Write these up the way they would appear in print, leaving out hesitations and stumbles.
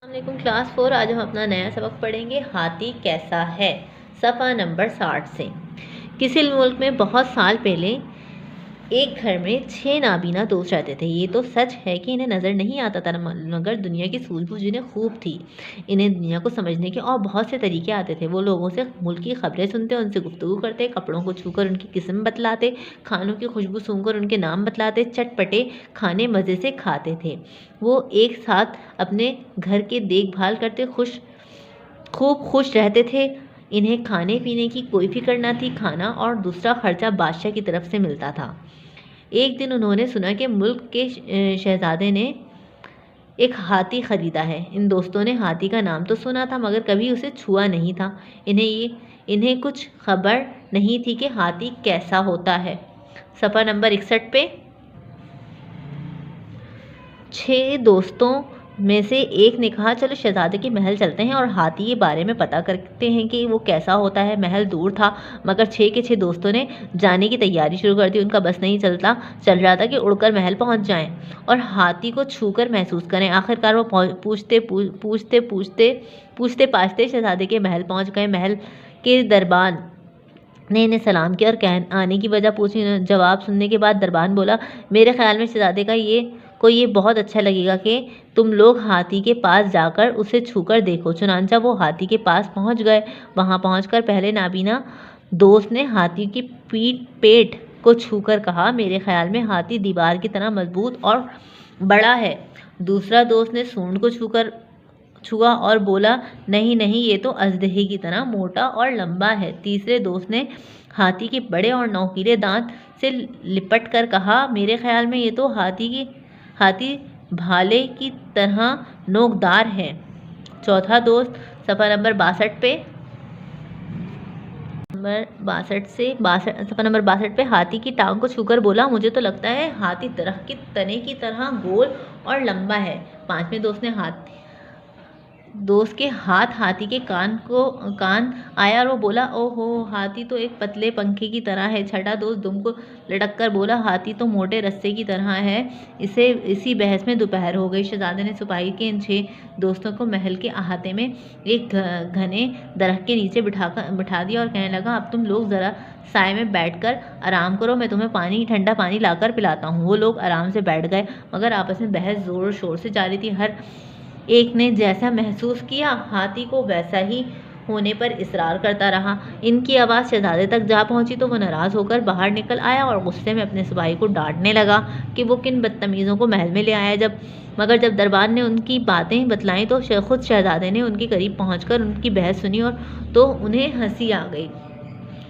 السلام علیکم کلاس 4۔ آج ہم اپنا نیا سبق پڑھیں گے، ہاتھی کیسا ہے، صفحہ نمبر 60 سے۔ کسی ملک میں بہت سال پہلے ایک گھر میں 6 نابینا دوست رہتے تھے۔ یہ تو سچ ہے کہ انہیں نظر نہیں آتا تھا، مگر دنیا کی سوجھ بوجھ انہیں خوب تھی۔ انہیں دنیا کو سمجھنے کے اور بہت سے طریقے آتے تھے۔ وہ لوگوں سے ملک کی خبریں سنتے، ان سے گفتگو کرتے، کپڑوں کو چھو کر ان کی قسم بتلاتے، کھانوں کی خوشبو سونگھ کر ان کے نام بتلاتے، چٹپٹے کھانے مزے سے کھاتے تھے۔ وہ ایک ساتھ اپنے گھر کی دیکھ بھال کرتے خوب خوش رہتے تھے۔ انہیں کھانے پینے کی کوئی فکر نہ تھی، کھانا اور دوسرا خرچہ بادشاہ کی طرف سے ملتا تھا۔ ایک دن انہوں نے سنا کہ ملک کے شہزادے نے ایک ہاتھی خریدا ہے۔ ان دوستوں نے ہاتھی کا نام تو سنا تھا، مگر کبھی اسے چھوا نہیں تھا۔ انہیں کچھ خبر نہیں تھی کہ ہاتھی کیسا ہوتا ہے۔ صفحہ نمبر 61 پہ 6 دوستوں میں سے ایک نے کہا، چلو شہزادے کے محل چلتے ہیں اور ہاتھی کے بارے میں پتہ کرتے ہیں کہ وہ کیسا ہوتا ہے۔ محل دور تھا، مگر 6 کے 6 دوستوں نے جانے کی تیاری شروع کر دی۔ ان کا بس نہیں چل رہا تھا کہ اڑ کر محل پہنچ جائیں اور ہاتھی کو چھو کر محسوس کریں۔ آخرکار وہ پوچھتے پاچھتے شہزادے کے محل پہنچ گئے۔ محل کے دربان نے انہیں سلام کیا اور آنے کی وجہ پوچھی۔ جواب سننے کے بعد دربان بولا، میرے خیال میں شہزادے کو یہ بہت اچھا لگے گا کہ تم لوگ ہاتھی کے پاس جا کر اسے چھو کر دیکھو۔ چنانچہ وہ ہاتھی کے پاس پہنچ گئے۔ وہاں پہنچ کر پہلے نابینا دوست نے ہاتھی کی پیٹھ کو چھو کر کہا، میرے خیال میں ہاتھی دیوار کی طرح مضبوط اور بڑا ہے۔ دوسرا دوست نے سونڈ کو چھوا اور بولا، نہیں، یہ تو اژدہے کی طرح موٹا اور لمبا ہے۔ تیسرے دوست نے ہاتھی کے بڑے اور نوکیلے دانت سے لپٹ کر کہا، میرے خیال میں یہ تو ہاتھی بھالے کی طرح نوکدار ہے۔ چوتھا دوست صفحہ نمبر 62 پہ صفحہ نمبر 62 پہ ہاتھی کی ٹانگ کو چھو کر بولا، مجھے تو لگتا ہے ہاتھی درخت کے تنے کی طرح گول اور لمبا ہے۔ پانچویں دوست کے ہاتھ ہاتھی کے کان آیا اور وہ بولا، اوہو، ہاتھی تو ایک پتلے پنکھے کی طرح ہے۔ چھٹا دوست دم کو لٹک کر بولا، ہاتھی تو موٹے رسے کی طرح ہے۔ اسی بحث میں دوپہر ہو گئی۔ شہزادے نے سپاہی کے ان 6 دوستوں کو محل کے احاطے میں ایک گھنے درخت کے نیچے بٹھا دیا اور کہنے لگا، اب تم لوگ ذرا سائے میں بیٹھ کر آرام کرو، میں تمہیں ٹھنڈا پانی لا کر پلاتا ہوں۔ وہ لوگ آرام سے بیٹھ گئے، مگر آپس میں بحث زور و شور سے جاری تھی۔ ہر ایک نے جیسا محسوس کیا ہاتھی کو ویسا ہی ہونے پر اصرار کرتا رہا۔ ان کی آواز شہزادے تک جا پہنچی تو وہ ناراض ہو کر باہر نکل آیا اور غصے میں اپنے سپاہی کو ڈانٹنے لگا کہ وہ کن بدتمیزوں کو محل میں لے آیا۔ مگر جب دربان نے ان کی باتیں بتلائیں تو خود شہزادے نے ان کے قریب پہنچ کر ان کی بحث سنی تو انہیں ہنسی آ گئی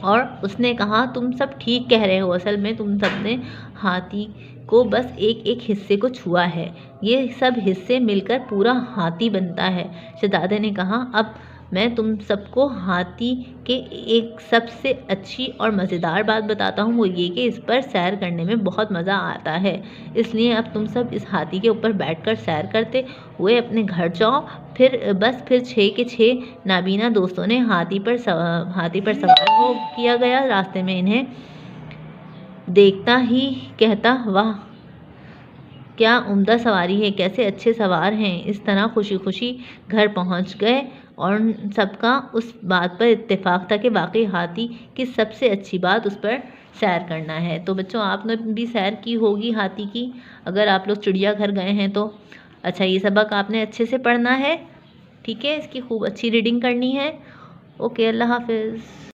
اور اس نے کہا، تم سب ٹھیک کہہ رہے ہو، اصل میں تم سب نے ہاتھی کو بس ایک حصے کو چھوا ہے، یہ سب حصے مل کر پورا ہاتھی بنتا ہے۔ شہزادے نے کہا، اب میں تم سب کو ہاتھی کے ایک سب سے اچھی اور مزیدار بات بتاتا ہوں، وہ یہ کہ اس پر سیر کرنے میں بہت مزہ آتا ہے۔ اس لیے اب تم سب اس ہاتھی کے اوپر بیٹھ کر سیر کرتے ہوئے اپنے گھر جاؤ۔ پھر 6 کے 6 نابینا دوستوں نے ہاتھی پر سوار ہو کیا گیا۔ راستے میں انہیں دیکھتا ہی کہتا، واہ، کیا عمدہ سواری ہے، کیسے اچھے سوار ہیں۔ اس طرح خوشی خوشی گھر پہنچ گئے اور سب کا اس بات پر اتفاق تھا کہ واقعی ہاتھی کی سب سے اچھی بات اس پر سیر کرنا ہے۔ تو بچوں، آپ نے بھی سیر کی ہوگی ہاتھی کی، اگر آپ لوگ چڑیا گھر گئے ہیں تو۔ اچھا، یہ سبق آپ نے اچھے سے پڑھنا ہے، ٹھیک ہے، اس کی خوب اچھی ریڈنگ کرنی ہے۔ اوکے، اللہ حافظ۔